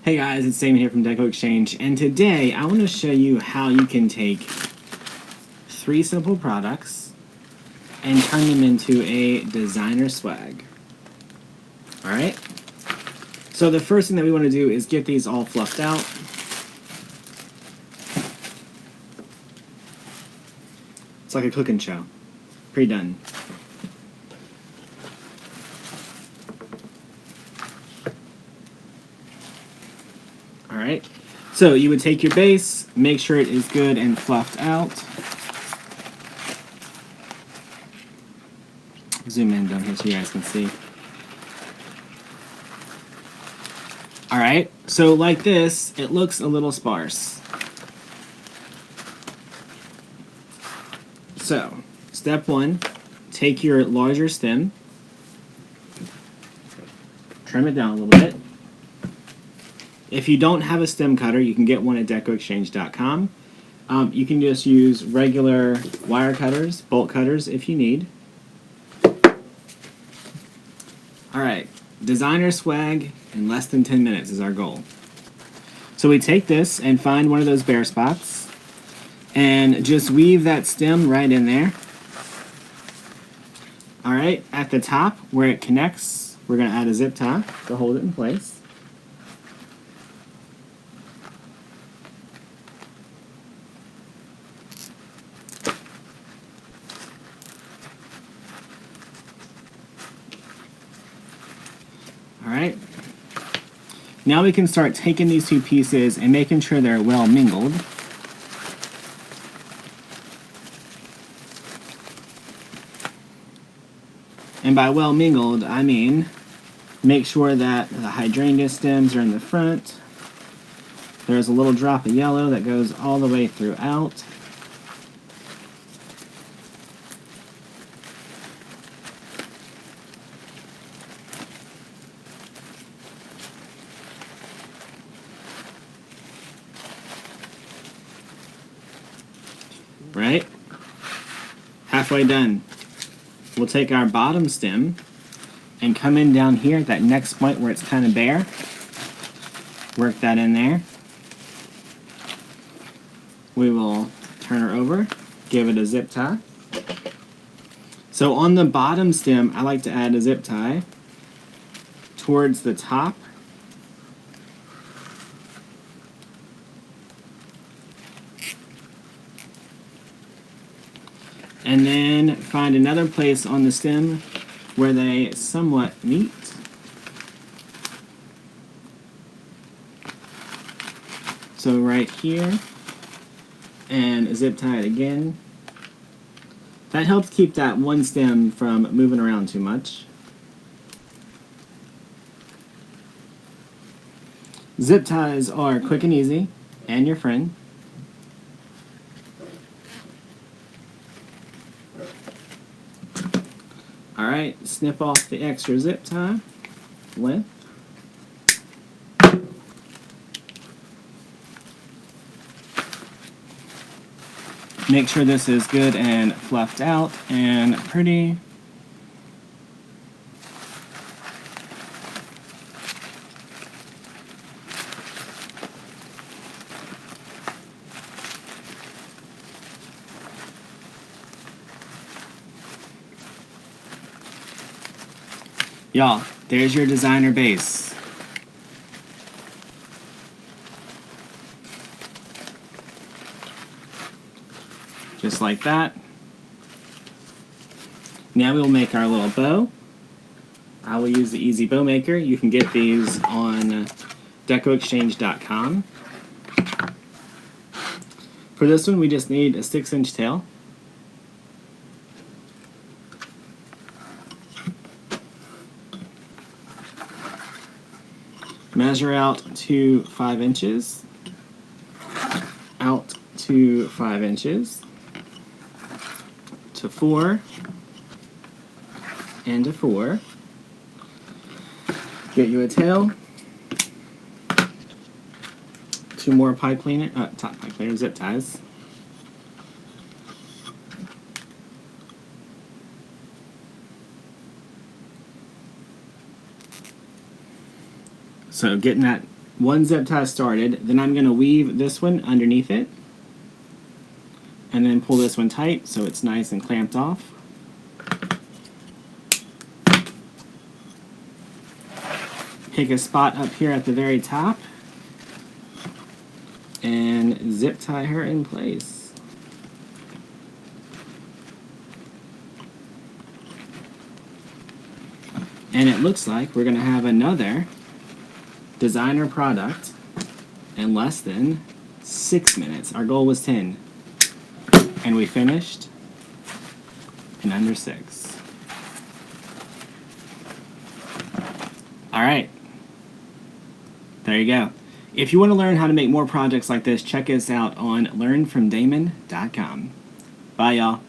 Hey guys, it's Sam here from DecoExchange, and today I want to show you how you can take 3 simple products and turn them into a designer swag. Alright? So the first thing that we want to do is get these all fluffed out. It's like a cooking show. Pre-done. Alright, so you would take your base, make sure it is good and fluffed out. Zoom in down here so you guys can see. Alright, so like this, it looks a little sparse. So, step 1, take your larger stem, trim it down a little bit. If you don't have a stem cutter, you can get one at DecoExchange.com. You can just use regular wire cutters, bolt cutters if you need. Alright, designer swag in less than 10 minutes is our goal. So we take this and find one of those bare spots and just weave that stem right in there. Alright, at the top where it connects, we're going to add a zip tie to hold it in place. Alright, now we can start taking these 2 pieces and making sure they're well mingled. And by well mingled, I mean make sure that the hydrangea stems are in the front. There's a little drop of yellow that goes all the way throughout. Right? Halfway done. We'll take our bottom stem and come in down here at that next point where it's kind of bare. Work that in there. We will turn her over, give it a zip tie. So on the bottom stem, I like to add a zip tie towards the top. And then find another place on the stem where they somewhat meet. So right here, and zip tie it again. That helps keep that one stem from moving around too much. Zip ties are quick and easy, and your friend. Alright, snip off the extra zip tie length. Make sure this is good and fluffed out and pretty. Y'all, there's your designer base. Just like that. Now we'll make our little bow. I will use the Easy Bow Maker. You can get these on DecoExchange.com. For this one, we just need a 6-inch tail. Measure out to 5 inches, out to 5 inches, to 4, and to 4. Get you a tail, 2 more pipe cleaner, top pipe cleaner zip ties. So getting that one zip tie started, then I'm going to weave this one underneath it, and then pull this one tight so it's nice and clamped off. Pick a spot up here at the very top, and zip tie her in place. And it looks like we're going to have another designer product in less than 6 minutes. Our goal was 10. And we finished in under 6. Alright. There you go. If you want to learn how to make more projects like this, check us out on learnfromdamon.com. Bye, y'all.